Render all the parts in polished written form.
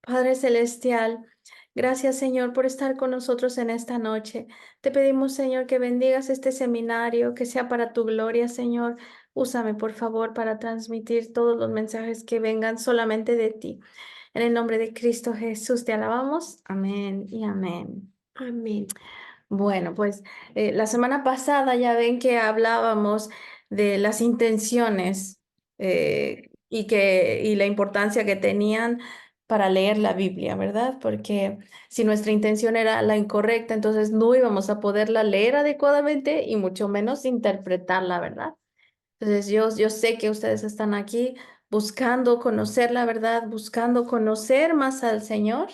Padre Celestial, gracias Señor por estar con nosotros en esta noche. Te pedimos Señor que bendigas este seminario, que sea para tu gloria Señor. Úsame por favor para transmitir todos los mensajes que vengan solamente de ti. En el nombre de Cristo Jesús te alabamos. Amén y amén. Amén. Bueno, pues la semana pasada ya ven que hablábamos de las intenciones y la importancia que tenían para leer la Biblia, ¿verdad? Porque si nuestra intención era la incorrecta, entonces no íbamos a poderla leer adecuadamente y mucho menos interpretarla, ¿verdad? Entonces yo sé que ustedes están aquí buscando conocer la verdad, buscando conocer más al Señor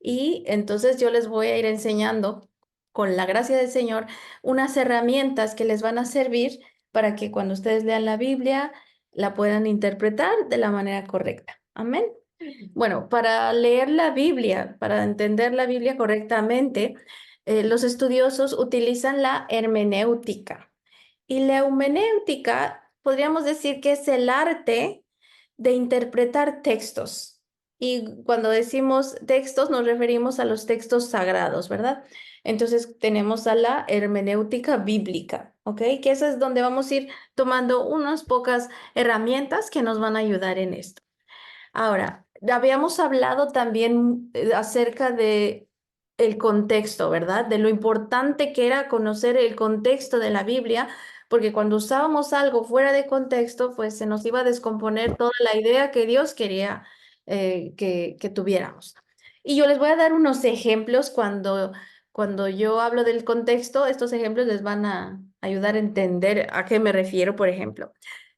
y entonces yo les voy a ir enseñando con la gracia del Señor unas herramientas que les van a servir para que cuando ustedes lean la Biblia la puedan interpretar de la manera correcta. Amén. Bueno, para leer la Biblia, para entender la Biblia correctamente, los estudiosos utilizan la hermenéutica. Y la hermenéutica podríamos decir que es el arte de interpretar textos. Y cuando decimos textos nos referimos a los textos sagrados, ¿verdad? Entonces tenemos a la hermenéutica bíblica, ¿ok? Que esa es donde vamos a ir tomando unas pocas herramientas que nos van a ayudar en esto. Ahora, habíamos hablado también acerca de el contexto, ¿verdad? De lo importante que era conocer el contexto de la Biblia, porque cuando usábamos algo fuera de contexto, pues se nos iba a descomponer toda la idea que Dios quería que tuviéramos. Y yo les voy a dar unos ejemplos cuando yo hablo del contexto, estos ejemplos les van a ayudar a entender a qué me refiero, por ejemplo.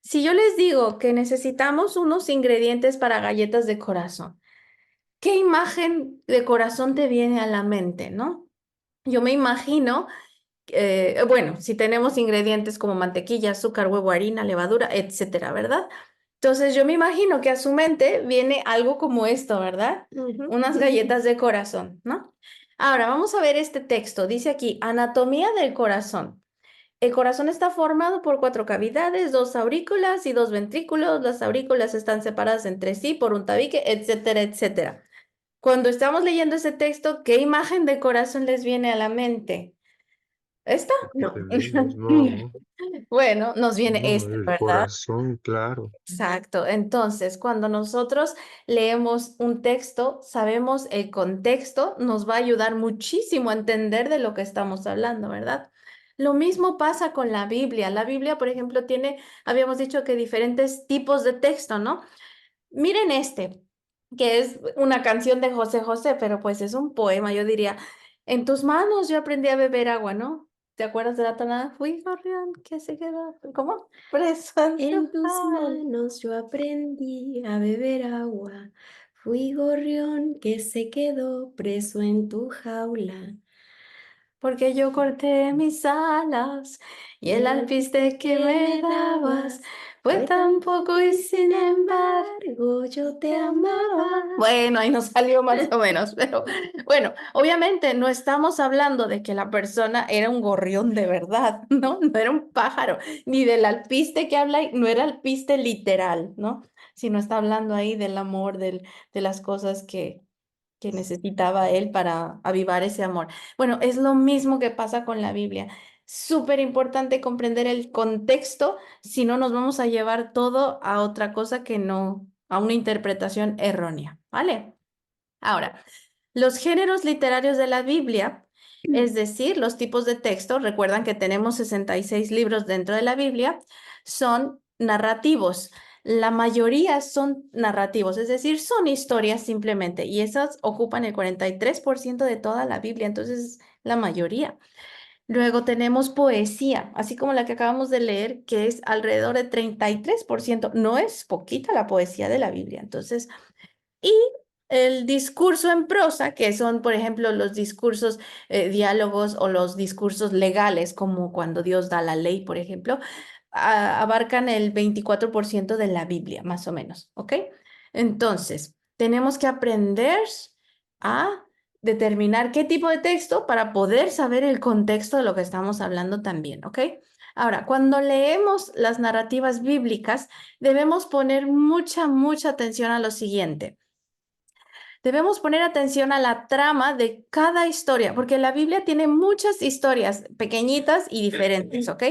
Si yo les digo que necesitamos unos ingredientes para galletas de corazón, ¿qué imagen de corazón te viene a la mente, no? Yo me imagino, bueno, si tenemos ingredientes como mantequilla, azúcar, huevo, harina, levadura, etcétera, ¿verdad? Entonces yo me imagino que a su mente viene algo como esto, ¿verdad? Unas galletas de corazón, ¿no? Ahora vamos a ver este texto. Dice aquí, anatomía del corazón. El corazón está formado por 4 cavidades, 2 aurículas y 2 ventrículos. Las aurículas están separadas entre sí por un tabique, etcétera, etcétera. Cuando estamos leyendo ese texto, ¿qué imagen de corazón les viene a la mente? ¿Esta? No. Entendemos, no, Bueno, nos viene no, esta, el ¿verdad? corazón, claro. Exacto. Entonces, cuando nosotros leemos un texto, sabemos el contexto, nos va a ayudar muchísimo a entender de lo que estamos hablando, ¿verdad? Lo mismo pasa con la Biblia. La Biblia, por ejemplo, habíamos dicho que diferentes tipos de texto, ¿no? Miren este, que es una canción de José José, pero pues es un poema, yo diría. En tus manos yo aprendí a beber agua, ¿no? ¿Te acuerdas de la tonada? Fui gorrión que se quedó, ¿cómo? Preso en tu En tus jaula. manos yo aprendí a beber agua. Fui gorrión que se quedó preso en tu jaula. Porque yo corté mis alas y Y el el alpiste alpiste que que me me dabas dabas fue fue tan tan poco poco y y sin sin embargo embargo yo te te amaba. amaba. Bueno, ahí nos salió más o menos, pero bueno, obviamente no estamos hablando de que la persona era un gorrión de verdad, ¿no? No era un pájaro, ni del alpiste que habla, no era alpiste literal, ¿no? Sino está hablando ahí del amor, de las cosas que necesitaba él para avivar ese amor. Bueno, es lo mismo que pasa con la Biblia. Súper importante comprender el contexto, si no nos vamos a llevar todo a otra cosa que no, a una interpretación errónea, ¿vale? Ahora, los géneros literarios de la Biblia, es decir, los tipos de texto, recuerdan que tenemos 66 libros dentro de la Biblia, son narrativos. La mayoría son narrativos, es decir, son historias simplemente, y esas ocupan el 43% de toda la Biblia, entonces la mayoría. Luego tenemos poesía, así como la que acabamos de leer, que es alrededor de 33%. No es poquita la poesía de la Biblia, entonces y el discurso en prosa, que son, por ejemplo, los discursos, diálogos o los discursos legales, como cuando Dios da la ley, por ejemplo, abarcan el 24% de la Biblia, más o menos, ¿ok? Entonces, tenemos que aprender a determinar qué tipo de texto para poder saber el contexto de lo que estamos hablando también, ¿ok? Ahora, cuando leemos las narrativas bíblicas, debemos poner mucha atención a lo siguiente. Debemos poner atención a la trama de cada historia, porque la Biblia tiene muchas historias pequeñitas y diferentes, ¿ok?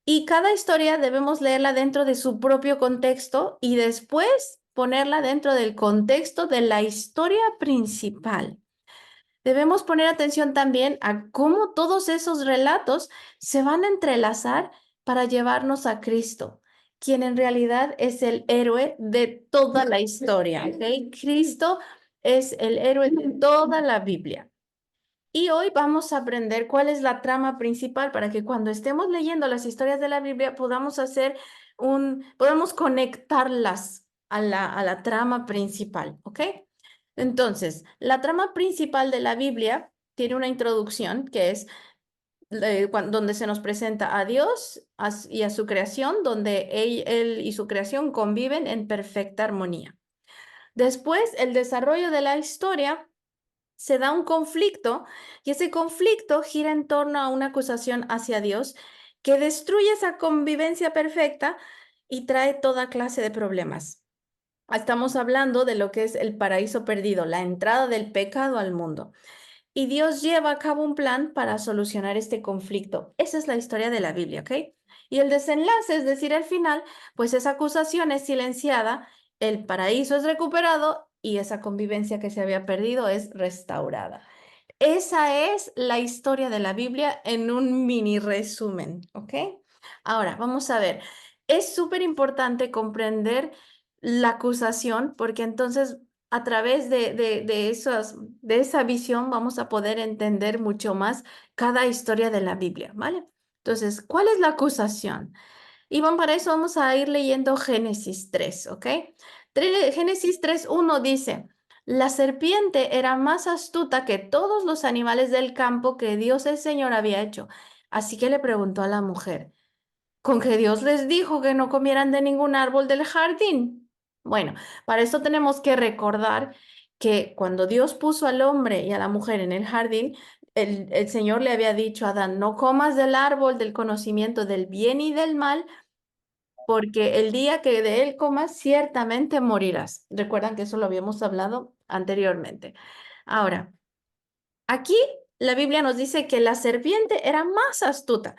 Y cada historia debemos leerla dentro de su propio contexto y después ponerla dentro del contexto de la historia principal. Debemos poner atención también a cómo todos esos relatos se van a entrelazar para llevarnos a Cristo, quien en realidad es el héroe de toda la historia, ¿ok? Cristo es el héroe de toda la Biblia. Y hoy vamos a aprender cuál es la trama principal para que cuando estemos leyendo las historias de la Biblia podamos podamos conectarlas a la trama principal, ¿ok? Entonces, la trama principal de la Biblia tiene una introducción que es donde se nos presenta a Dios y a su creación, donde él y su creación conviven en perfecta armonía. Después, el desarrollo de la historia se da un conflicto y ese conflicto gira en torno a una acusación hacia Dios que destruye esa convivencia perfecta y trae toda clase de problemas. Estamos hablando de lo que es el paraíso perdido, la entrada del pecado al mundo. Y Dios lleva a cabo un plan para solucionar este conflicto. Esa es la historia de la Biblia, ¿ok? Y el desenlace, es decir, al final, pues esa acusación es silenciada, el paraíso es recuperado y esa convivencia que se había perdido es restaurada. Esa es la historia de la Biblia en un mini resumen, ¿ok? Ahora, vamos a ver. Es súper importante comprender la acusación porque entonces a través de esa visión vamos a poder entender mucho más cada historia de la Biblia, ¿vale? Entonces, ¿cuál es la acusación? Y bueno, para eso vamos a ir leyendo Génesis 3, ¿ok? Génesis 3:1 dice, la serpiente era más astuta que todos los animales del campo que Dios el Señor había hecho. Así que le preguntó a la mujer, ¿con que Dios les dijo que no comieran de ningún árbol del jardín? Bueno, para esto tenemos que recordar que cuando Dios puso al hombre y a la mujer en el jardín, el Señor le había dicho a Adán, no comas del árbol del conocimiento del bien y del mal, porque el día que de él comas, ciertamente morirás. Recuerdan que eso lo habíamos hablado anteriormente. Ahora, aquí la Biblia nos dice que la serpiente era más astuta.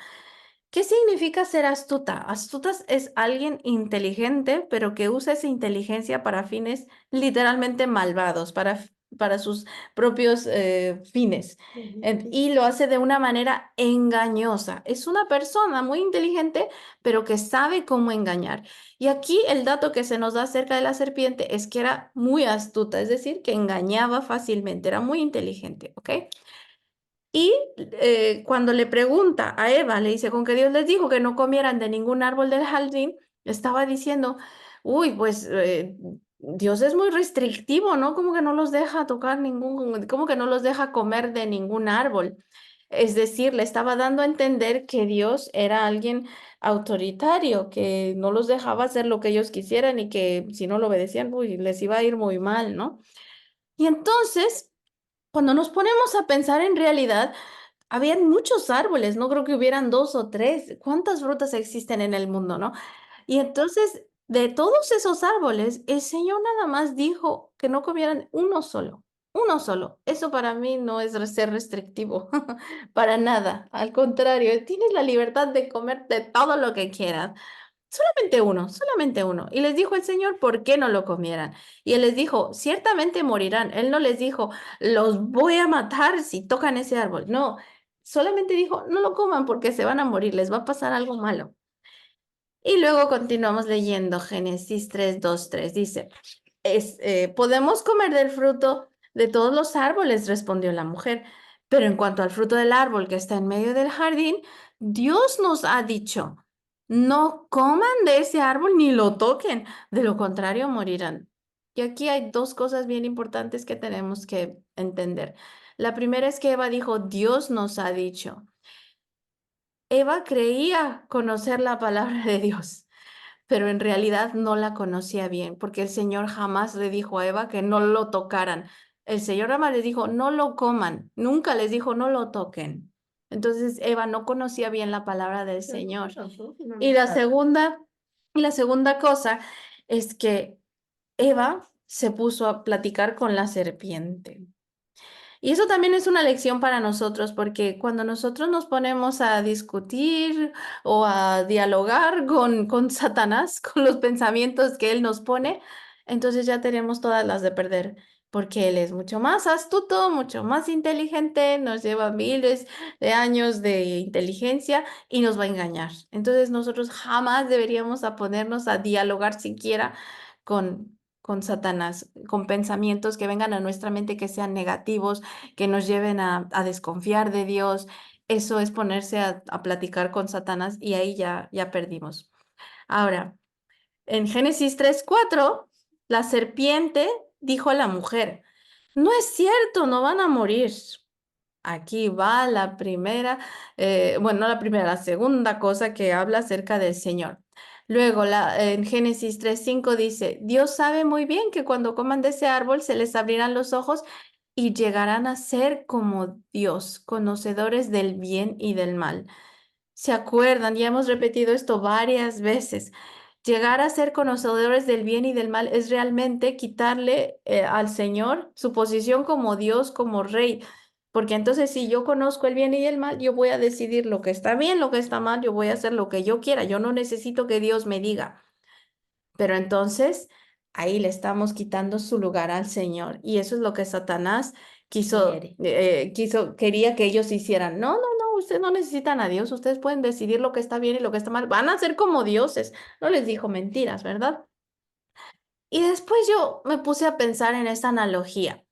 ¿Qué significa ser astuta? Astuta es alguien inteligente, pero que usa esa inteligencia para fines literalmente malvados, para sus propios fines. Y lo hace de una manera engañosa. Es una persona muy inteligente, pero que sabe cómo engañar. Y aquí el dato que se nos da acerca de la serpiente es que era muy astuta, es decir, que engañaba fácilmente, era muy inteligente, ¿ok? Y cuando le pregunta a Eva, le dice, con que Dios les dijo que no comieran de ningún árbol del jardín, estaba diciendo, uy, pues Dios es muy restrictivo, ¿no? Como que no los deja tocar como que no los deja comer de ningún árbol. Es decir, le estaba dando a entender que Dios era alguien autoritario, que no los dejaba hacer lo que ellos quisieran y que si no lo obedecían, uy, les iba a ir muy mal, ¿no? Y entonces, cuando nos ponemos a pensar en realidad, habían muchos árboles, no creo que hubieran dos o tres. ¿Cuántas frutas existen en el mundo, no? Y entonces, de todos esos árboles, el Señor nada más dijo que no comieran uno solo, uno solo. Eso para mí no es ser restrictivo, para nada. Al contrario, tienes la libertad de comer de todo lo que quieras. Solamente uno, solamente uno. Y les dijo el Señor, ¿por qué no lo comieran? Y Él les dijo, ciertamente morirán. Él no les dijo, los voy a matar si tocan ese árbol. No, solamente dijo, no lo coman porque se van a morir, les va a pasar algo malo. Y luego continuamos leyendo Génesis 3:2-3. Dice, podemos comer del fruto de todos los árboles, respondió la mujer, pero en cuanto al fruto del árbol que está en medio del jardín, Dios nos ha dicho, no coman de ese árbol ni lo toquen, de lo contrario morirán. Y aquí hay dos cosas bien importantes que tenemos que entender. La primera es que Eva dijo, Dios nos ha dicho. Eva creía conocer la palabra de Dios, pero en realidad no la conocía bien, porque el Señor jamás le dijo a Eva que no lo tocaran. El Señor jamás les dijo, no lo coman, nunca les dijo, no lo toquen. Entonces Eva no conocía bien la palabra del Señor. Y la segunda cosa es que Eva se puso a platicar con la serpiente. Y eso también es una lección para nosotros, porque cuando nosotros nos ponemos a discutir o a dialogar con Satanás, con los pensamientos que él nos pone, entonces ya tenemos todas las de perder, porque él es mucho más astuto, mucho más inteligente, nos lleva miles de años de inteligencia y nos va a engañar. Entonces nosotros jamás deberíamos a ponernos a dialogar siquiera con Satanás, con pensamientos que vengan a nuestra mente que sean negativos, que nos lleven a desconfiar de Dios. Eso es ponerse a platicar con Satanás y ahí ya perdimos. Ahora, en Génesis 3:4, la serpiente dijo a la mujer, no es cierto, no van a morir. Aquí va la primera, bueno, no la primera, la segunda cosa que habla acerca del Señor. Luego, en Génesis 3:5 dice, Dios sabe muy bien que cuando coman de ese árbol se les abrirán los ojos y llegarán a ser como Dios, conocedores del bien y del mal. ¿Se acuerdan? Ya hemos repetido esto varias veces. Llegar a ser conocedores del bien y del mal es realmente quitarle al Señor su posición como Dios, como Rey. Porque entonces si yo conozco el bien y el mal, yo voy a decidir lo que está bien, lo que está mal, yo voy a hacer lo que yo quiera. Yo no necesito que Dios me diga. Pero entonces ahí le estamos quitando su lugar al Señor. Y eso es lo que Satanás Quiere. quería que ellos hicieran. No, no, no, ustedes no necesitan a Dios, ustedes pueden decidir lo que está bien y lo que está mal. Van a ser como dioses. No les dijo mentiras, ¿verdad? Y después yo me puse a pensar en esta analogía.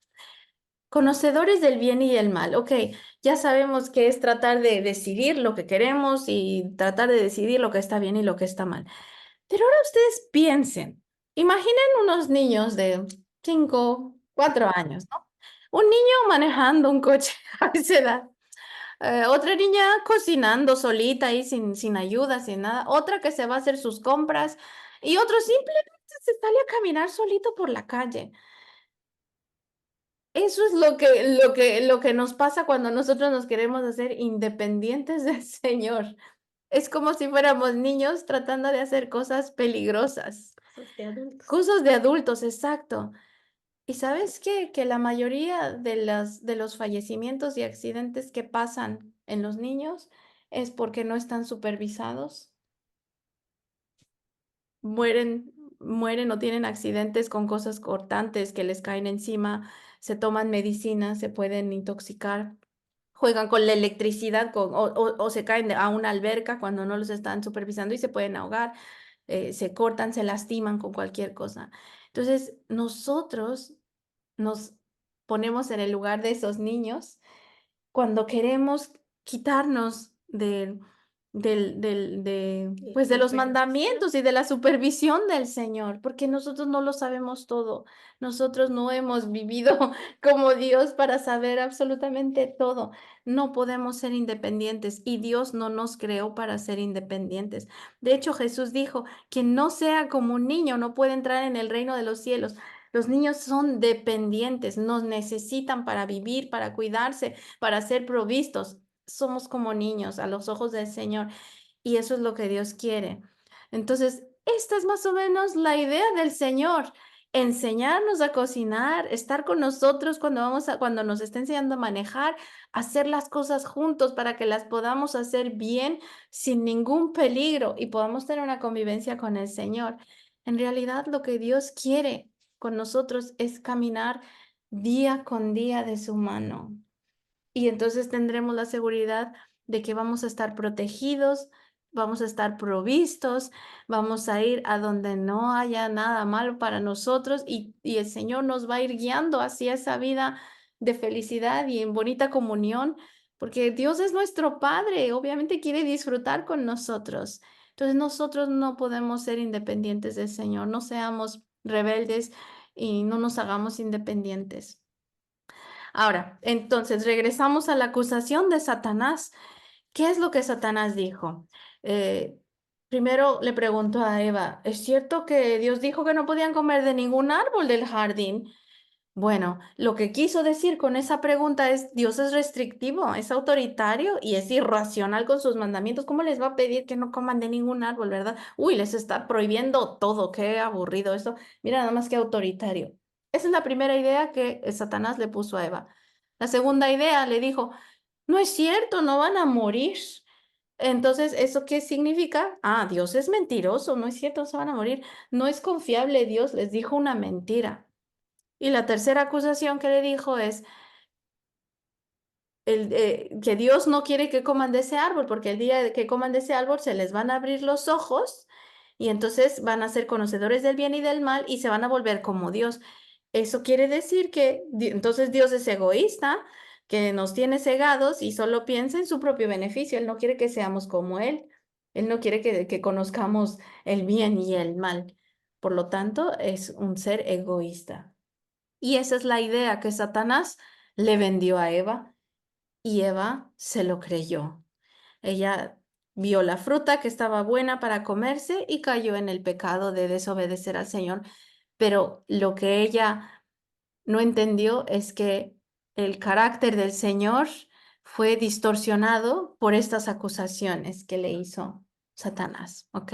Conocedores del bien y del mal. Ok, ya sabemos que es tratar de decidir lo que queremos y tratar de decidir lo que está bien y lo que está mal. Pero ahora ustedes piensen, imaginen unos niños de 5, 4 años, ¿no? Un niño manejando un coche a esa edad, otra niña cocinando solita ahí sin ayuda, sin nada, otra que se va a hacer sus compras y otro simplemente se sale a caminar solito por la calle. Eso es lo que nos pasa cuando nosotros nos queremos hacer independientes del Señor. Es como si fuéramos niños tratando de hacer cosas peligrosas. Cosas de adultos. Cosas de adultos, exacto. ¿Y sabes qué? Que la mayoría de los fallecimientos y accidentes que pasan en los niños es porque no están supervisados. Mueren o tienen accidentes con cosas cortantes que les caen encima, se toman medicinas, se pueden intoxicar, juegan con la electricidad o se caen a una alberca cuando no los están supervisando y se pueden ahogar, se cortan, se lastiman con cualquier cosa. Entonces, nosotros nos ponemos en el lugar de esos niños cuando queremos quitarnos La pues, de los supervisión. mandamientos y de la supervisión del Señor, porque nosotros no lo sabemos todo. Nosotros no hemos vivido como Dios para saber absolutamente todo. No podemos ser independientes y Dios no nos creó para ser independientes. De hecho, Jesús dijo: "Quien no sea como un niño no puede entrar en el reino de los cielos". Los niños son dependientes, nos necesitan para vivir, para cuidarse, para ser provistos. Somos como niños a los ojos del Señor y eso es lo que Dios quiere. Entonces, esta es más o menos la idea del Señor, enseñarnos a cocinar, estar con nosotros cuando nos está enseñando a manejar, hacer las cosas juntos para que las podamos hacer bien, sin ningún peligro y podamos tener una convivencia con el Señor. En realidad, lo que Dios quiere con nosotros es caminar día con día de su mano. Y entonces tendremos la seguridad de que vamos a estar protegidos, vamos a estar provistos, vamos a ir a donde no haya nada malo para nosotros y el Señor nos va a ir guiando hacia esa vida de felicidad y en bonita comunión, porque Dios es nuestro Padre, obviamente quiere disfrutar con nosotros. Entonces nosotros no podemos ser independientes del Señor, no seamos rebeldes y no nos hagamos independientes. Ahora, entonces regresamos a la acusación de Satanás. ¿Qué es lo que Satanás dijo? Eh, Primero le preguntó a Eva, ¿es cierto que Dios dijo que no podían comer de ningún árbol del jardín? Bueno, lo que quiso decir con esa pregunta es, Dios es restrictivo, es autoritario y es irracional con sus mandamientos. ¿Cómo les va a pedir que no coman de ningún árbol, verdad? Uy, les está prohibiendo todo, qué aburrido eso. Mira, nada más que autoritario. Esa es la primera idea que Satanás le puso a Eva. La segunda idea le dijo, no es cierto, no van a morir. Entonces, ¿eso qué significa? Ah, Dios es mentiroso, no es cierto, no se van a morir. No es confiable Dios, les dijo una mentira. Y la tercera acusación que le dijo es que Dios no quiere que coman de ese árbol, porque el día de que coman de ese árbol se les van a abrir los ojos y entonces van a ser conocedores del bien y del mal y se van a volver como Dios. Eso quiere decir que entonces Dios es egoísta, que nos tiene cegados y solo piensa en su propio beneficio. Él no quiere que seamos como Él. Él no quiere que conozcamos el bien y el mal. Por lo tanto, es un ser egoísta. Y esa es la idea que Satanás le vendió a Eva y Eva se lo creyó. Ella vio la fruta que estaba buena para comerse y cayó en el pecado de desobedecer al Señor. Pero lo que ella no entendió es que el carácter del Señor fue distorsionado por estas acusaciones que le hizo Satanás, ¿ok?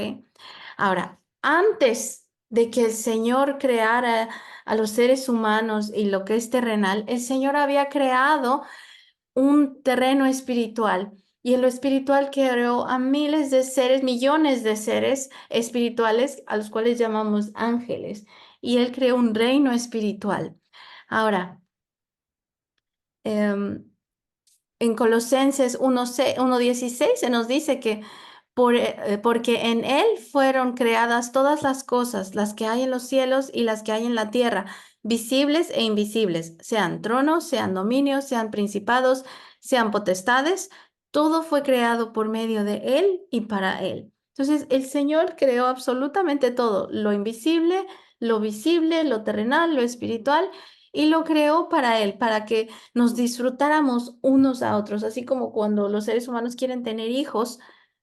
Ahora, antes de que el Señor creara a los seres humanos y lo que es terrenal, el Señor había creado un terreno espiritual. Y en lo espiritual creó a miles de seres, millones de seres espirituales, a los cuales llamamos ángeles. Y Él creó un reino espiritual. Ahora, em, en Colosenses 1:16 se nos dice que porque en Él fueron creadas todas las cosas, las que hay en los cielos y las que hay en la tierra, visibles e invisibles, sean tronos, sean dominios, sean principados, sean potestades, todo fue creado por medio de Él y para Él. Entonces, el Señor creó absolutamente todo, lo invisible, lo visible, lo terrenal, lo espiritual, y lo creó para Él, para que nos disfrutáramos unos a otros, así como cuando los seres humanos quieren tener hijos,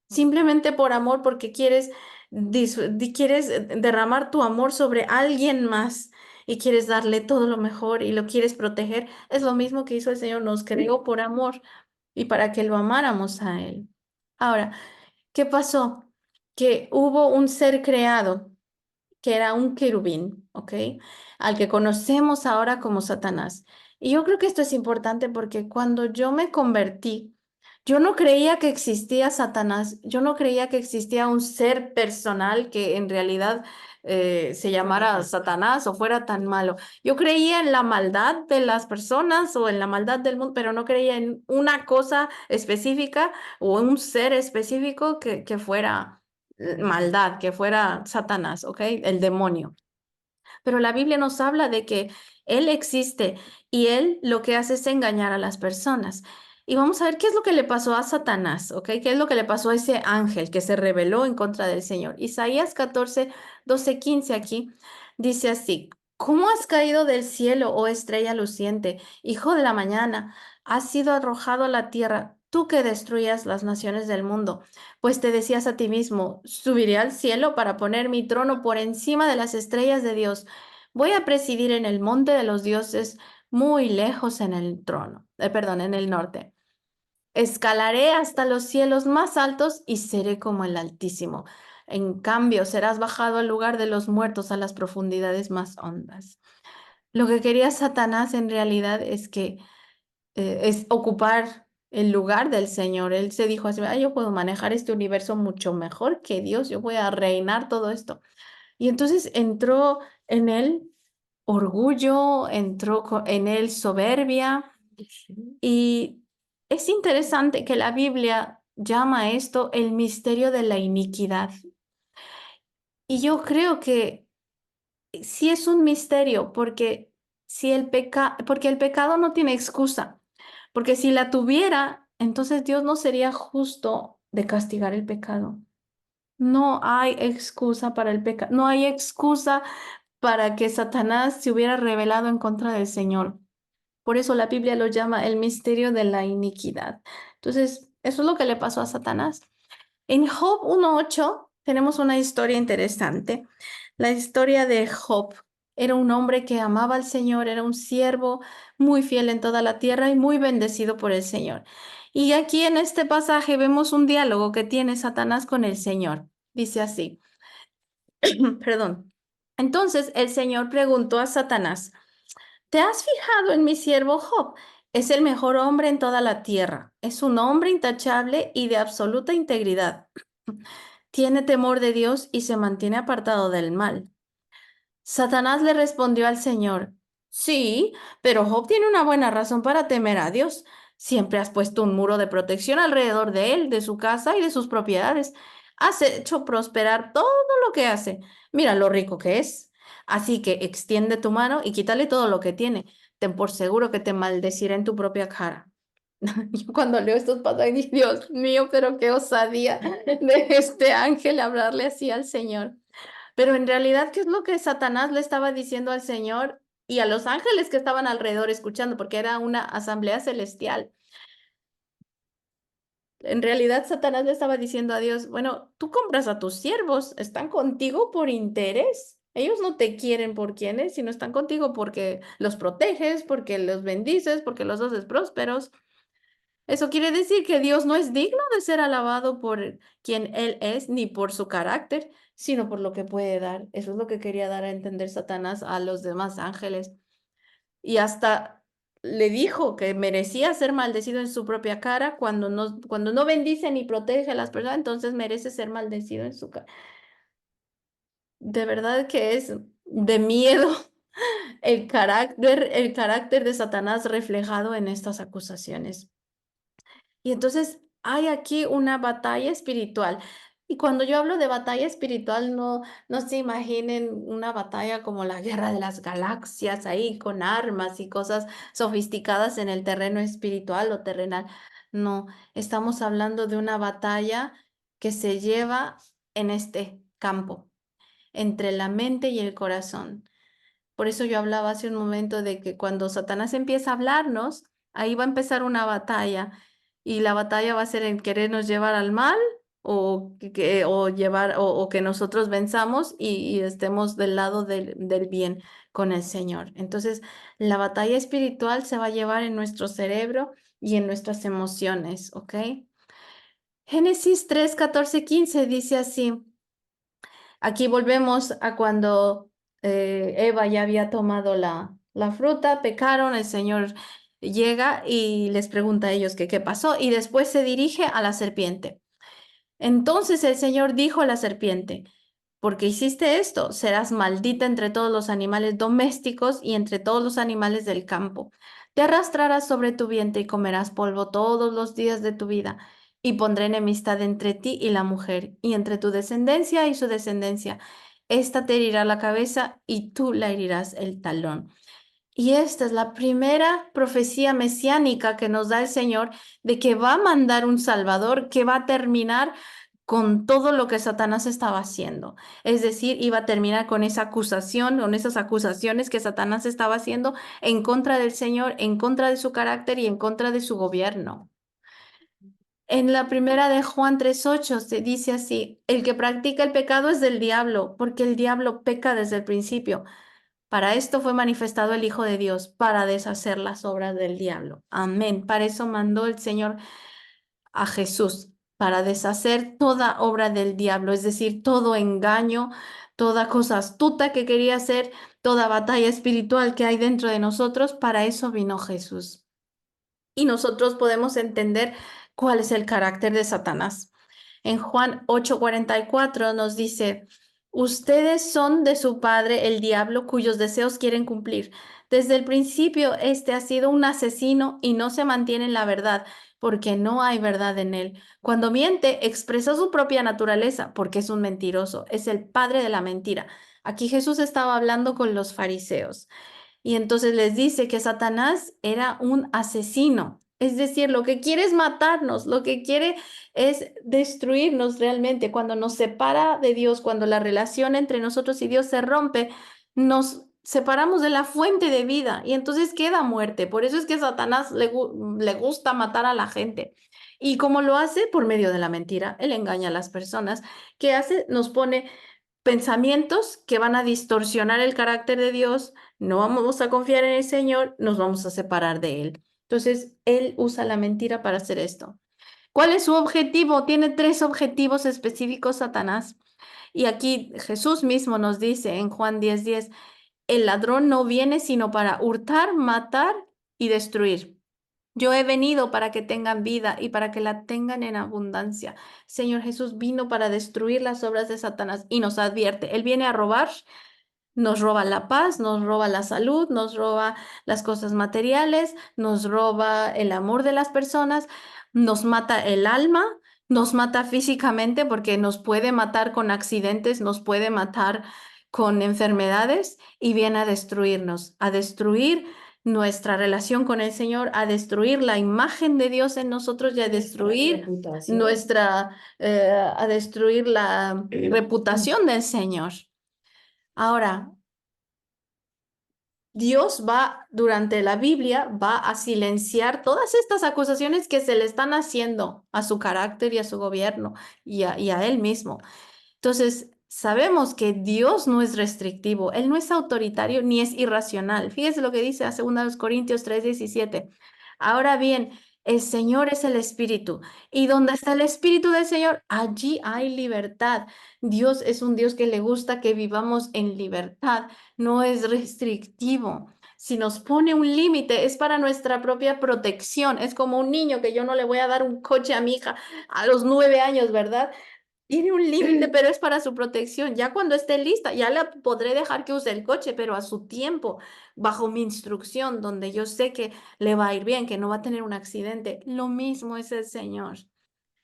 simplemente por amor, porque quieres derramar tu amor sobre alguien más y quieres darle todo lo mejor y lo quieres proteger. Es lo mismo que hizo el Señor, nos creó por amor y para que lo amáramos a Él. Ahora, ¿qué pasó? Que hubo un ser creado que era un querubín, ¿ok? Al que conocemos ahora como Satanás. Y yo creo que esto es importante porque cuando yo me convertí, yo no creía que existía Satanás, yo no creía que existía un ser personal que en realidad se llamara Satanás o fuera tan malo. Yo creía en la maldad de las personas o en la maldad del mundo, pero no creía en una cosa específica o un ser específico que fuera maldad, que fuera Satanás, ¿ok? El demonio. Pero la Biblia nos habla de que Él existe y Él lo que hace es engañar a las personas. Y vamos a ver qué es lo que le pasó a Satanás, ¿ok? ¿Qué es lo que le pasó a ese ángel que se rebeló en contra del Señor? Isaías 14:12-15 aquí dice así, ¿cómo has caído del cielo, oh estrella luciente, hijo de la mañana? Has sido arrojado a la tierra, tú que destruyas las naciones del mundo, pues te decías a ti mismo, subiré al cielo para poner mi trono por encima de las estrellas de Dios. Voy a presidir en el monte de los dioses, muy lejos en el trono, perdón, en el norte. Escalaré hasta los cielos más altos y seré como el Altísimo. En cambio, serás bajado al lugar de los muertos, a las profundidades más hondas. Lo que quería Satanás en realidad es ocupar el lugar del Señor. Él se dijo así, "Ah, yo puedo manejar este universo mucho mejor que Dios, yo voy a reinar todo esto". Y entonces entró en él orgullo, en él soberbia y es interesante que la Biblia llama esto el misterio de la iniquidad. Y yo creo que sí es un misterio porque porque el pecado no tiene excusa. Porque si la tuviera, entonces Dios no sería justo de castigar el pecado. No hay excusa para el pecado, no hay excusa para que Satanás se hubiera rebelado en contra del Señor. Por eso la Biblia lo llama el misterio de la iniquidad. Entonces, eso es lo que le pasó a Satanás. En Job 1:8 tenemos una historia interesante. La historia de Job era un hombre que amaba al Señor, era un siervo muy fiel en toda la tierra y muy bendecido por el Señor. Y aquí en este pasaje vemos un diálogo que tiene Satanás con el Señor. Dice así, perdón. Entonces el Señor preguntó a Satanás, ¿te has fijado en mi siervo Job? Es el mejor hombre en toda la tierra. Es un hombre intachable y de absoluta integridad. Tiene temor de Dios y se mantiene apartado del mal. Satanás le respondió al Señor, sí, pero Job tiene una buena razón para temer a Dios. Siempre has puesto un muro de protección alrededor de él, de su casa y de sus propiedades. Has hecho prosperar todo lo que hace. Mira lo rico que es. Así que extiende tu mano y quítale todo lo que tiene. Ten por seguro que te maldecirá en tu propia cara. Yo cuando leo estos pasajes, digo, Dios mío, pero qué osadía de este ángel hablarle así al Señor. Pero en realidad, ¿qué es lo que Satanás le estaba diciendo al Señor y a los ángeles que estaban alrededor escuchando? Porque era una asamblea celestial. En realidad, Satanás le estaba diciendo a Dios, bueno, tú compras a tus siervos, están contigo por interés. Ellos no te quieren por quienes, sino están contigo porque los proteges, porque los bendices, porque los haces prósperos. Eso quiere decir que Dios no es digno de ser alabado por quien Él es, ni por su carácter, sino por lo que puede dar. Eso es lo que quería dar a entender Satanás a los demás ángeles. Y hasta le dijo que merecía ser maldecido en su propia cara cuando no bendice ni protege a las personas, entonces merece ser maldecido en su cara. De verdad que es de miedo el carácter de Satanás reflejado en estas acusaciones. Y entonces hay aquí una batalla espiritual. Y cuando yo hablo de batalla espiritual, no se imaginen una batalla como la guerra de las galaxias ahí con armas y cosas sofisticadas en el terreno espiritual o terrenal. No, estamos hablando de una batalla que se lleva en este campo, entre la mente y el corazón. Por eso yo hablaba hace un momento de que cuando Satanás empieza a hablarnos, ahí va a empezar una batalla y la batalla va a ser en querernos llevar al mal o que nosotros venzamos y estemos del lado del bien con el Señor. Entonces, la batalla espiritual se va a llevar en nuestro cerebro y en nuestras emociones, ¿ok? Génesis 3 14 15 dice así. Aquí volvemos a cuando Eva ya había tomado la fruta, pecaron, el Señor llega y les pregunta a ellos que qué pasó y después se dirige a la serpiente. Entonces el Señor dijo a la serpiente, porque hiciste esto, serás maldita entre todos los animales domésticos y entre todos los animales del campo. Te arrastrarás sobre tu vientre y comerás polvo todos los días de tu vida. Y pondré enemistad entre ti y la mujer, y entre tu descendencia y su descendencia. Esta te herirá la cabeza y tú la herirás el talón. Y esta es la primera profecía mesiánica que nos da el Señor de que va a mandar un Salvador que va a terminar con todo lo que Satanás estaba haciendo. Es decir, iba a terminar con esa acusación, con esas acusaciones que Satanás estaba haciendo en contra del Señor, en contra de su carácter y en contra de su gobierno. En la primera de Juan 3:8 se dice así, el que practica el pecado es del diablo, porque el diablo peca desde el principio. Para esto fue manifestado el Hijo de Dios, para deshacer las obras del diablo. Amén. Para eso mandó el Señor a Jesús, para deshacer toda obra del diablo, es decir, todo engaño, toda cosa astuta que quería hacer, toda batalla espiritual que hay dentro de nosotros, para eso vino Jesús. Y nosotros podemos entender cuál es el carácter de Satanás. En Juan 8:44 nos dice, ustedes son de su padre el diablo cuyos deseos quieren cumplir. Desde el principio, este ha sido un asesino y no se mantiene en la verdad, porque no hay verdad en él. Cuando miente, expresa su propia naturaleza, porque es un mentiroso, es el padre de la mentira. Aquí Jesús estaba hablando con los fariseos. Y entonces les dice que Satanás era un asesino. Es decir, lo que quiere es matarnos, lo que quiere es destruirnos realmente. Cuando nos separa de Dios, cuando la relación entre nosotros y Dios se rompe, nos separamos de la fuente de vida y entonces queda muerte. Por eso es que a Satanás le gusta matar a la gente. ¿Y cómo lo hace? Por medio de la mentira. Él engaña a las personas. ¿Qué hace? Nos pone pensamientos que van a distorsionar el carácter de Dios, no vamos a confiar en el Señor, nos vamos a separar de Él. Entonces, Él usa la mentira para hacer esto. ¿Cuál es su objetivo? Tiene tres objetivos específicos, Satanás. Y aquí Jesús mismo nos dice en Juan 10:10, el ladrón no viene sino para hurtar, matar y destruir. Yo he venido para que tengan vida y para que la tengan en abundancia. Señor Jesús vino para destruir las obras de Satanás y nos advierte, Él viene a robar, nos roba la paz, nos roba la salud, nos roba las cosas materiales, nos roba el amor de las personas, nos mata el alma, nos mata físicamente porque nos puede matar con accidentes, nos puede matar con enfermedades y viene a destruir nuestra relación con el Señor, a destruir la imagen de Dios en nosotros y a destruir a destruir la reputación del Señor. Ahora, Dios va, durante la Biblia, va a silenciar todas estas acusaciones que se le están haciendo a su carácter y a su gobierno y a él mismo. Entonces, sabemos que Dios no es restrictivo, Él no es autoritario ni es irracional. Fíjese lo que dice a 2 Corintios 3:17. Ahora bien, el Señor es el Espíritu, y donde está el Espíritu del Señor, allí hay libertad. Dios es un Dios que le gusta que vivamos en libertad, no es restrictivo. Si nos pone un límite, es para nuestra propia protección. Es como un niño que yo no le voy a dar un coche a mi hija a los 9 años, ¿verdad? Tiene un límite, pero es para su protección. Ya cuando esté lista, ya la podré dejar que use el coche, pero a su tiempo, bajo mi instrucción, donde yo sé que le va a ir bien, que no va a tener un accidente. Lo mismo es el Señor.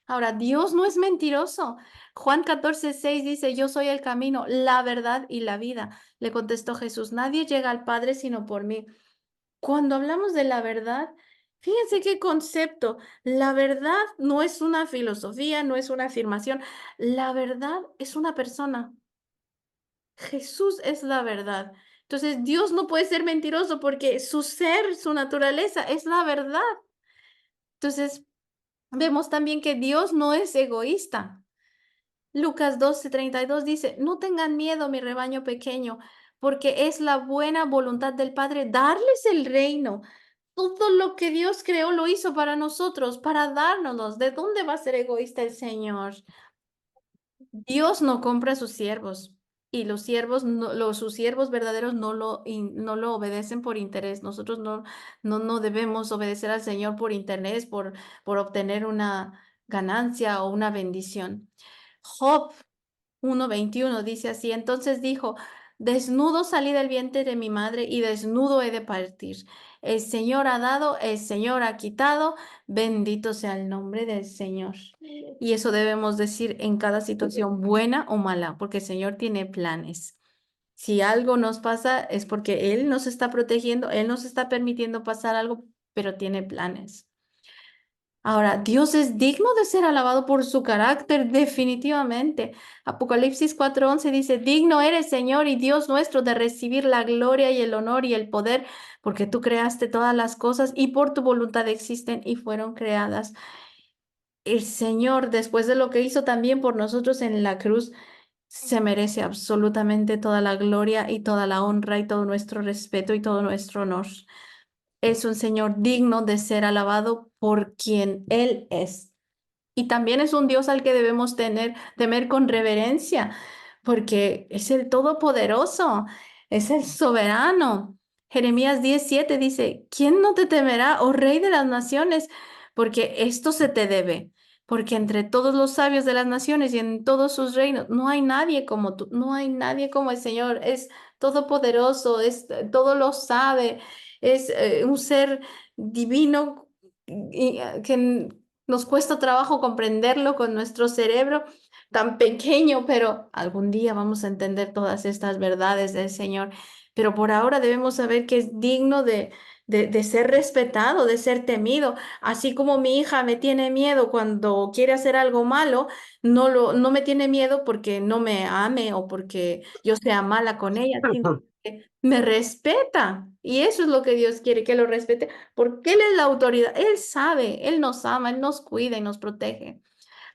Ahora, Dios no es mentiroso. Juan 14:6 dice, yo soy el camino, la verdad y la vida. Le contestó Jesús, nadie llega al Padre sino por mí. Cuando hablamos de la verdad, fíjense qué concepto. La verdad no es una filosofía, no es una afirmación. La verdad es una persona. Jesús es la verdad. Entonces, Dios no puede ser mentiroso porque su ser, su naturaleza es la verdad. Entonces, vemos también que Dios no es egoísta. Lucas 12:32 dice, no tengan miedo, mi rebaño pequeño, porque es la buena voluntad del Padre darles el reino. Todo lo que Dios creó lo hizo para nosotros, para dárnoslos. ¿De dónde va a ser egoísta el Señor? Dios no compra a sus siervos y los siervos, sus siervos verdaderos no lo obedecen por interés. Nosotros no debemos obedecer al Señor por interés, por obtener una ganancia o una bendición. Job 1:21 dice así, entonces dijo, desnudo salí del vientre de mi madre y desnudo he de partir. El Señor ha dado, el Señor ha quitado, bendito sea el nombre del Señor. Y eso debemos decir en cada situación, buena o mala, porque el Señor tiene planes. Si algo nos pasa es porque Él nos está protegiendo, Él nos está permitiendo pasar algo, pero tiene planes. Ahora, Dios es digno de ser alabado por su carácter, definitivamente. Apocalipsis 4:11 dice, digno eres, Señor y Dios nuestro, de recibir la gloria y el honor y el poder, porque tú creaste todas las cosas y por tu voluntad existen y fueron creadas. El Señor, después de lo que hizo también por nosotros en la cruz, se merece absolutamente toda la gloria y toda la honra y todo nuestro respeto y todo nuestro honor. Es un Señor digno de ser alabado por quien Él es. Y también es un Dios al que debemos temer con reverencia, porque es el Todopoderoso, es el soberano. Jeremías 17 dice, ¿quién no te temerá, oh Rey de las naciones? Porque esto se te debe, porque entre todos los sabios de las naciones y en todos sus reinos no hay nadie como tú, no hay nadie como el Señor, es todopoderoso, todo lo sabe, es un ser divino que nos cuesta trabajo comprenderlo con nuestro cerebro tan pequeño, pero algún día vamos a entender todas estas verdades del Señor. Pero por ahora debemos saber que es digno de ser respetado, de ser temido. Así como mi hija me tiene miedo cuando quiere hacer algo malo, no me tiene miedo porque no me ame o porque yo sea mala con ella, sino que me respeta. Y eso es lo que Dios quiere, que lo respete porque Él es la autoridad, Él sabe, Él nos ama, Él nos cuida y nos protege.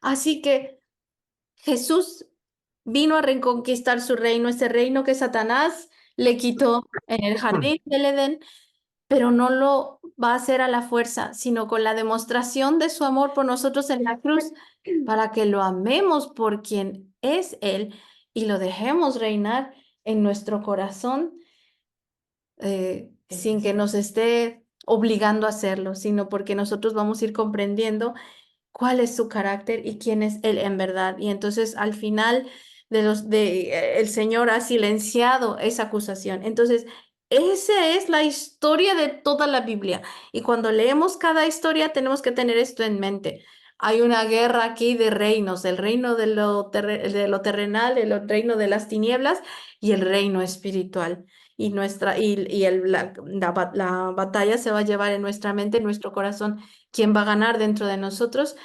Así que Jesús vino a reconquistar su reino, ese reino que Satanás le quitó en el jardín del Edén, pero no lo va a hacer a la fuerza, sino con la demostración de su amor por nosotros en la cruz, para que lo amemos por quien es Él y lo dejemos reinar en nuestro corazón sin que nos esté obligando a hacerlo, sino porque nosotros vamos a ir comprendiendo cuál es su carácter y quién es él en verdad. Y entonces al final el Señor ha silenciado esa acusación. Entonces, esa es la historia de toda la Biblia. Y cuando leemos cada historia tenemos que tener esto en mente. Hay una guerra aquí de reinos, el reino de lo terrenal, el reino de las tinieblas y el reino espiritual. La batalla se va a llevar en nuestra mente, en nuestro corazón. ¿Quién va a ganar dentro de nosotros?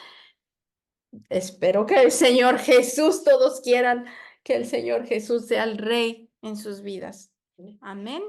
Espero que el Señor Jesús, todos quieran que el Señor Jesús sea el Rey en sus vidas. Amén.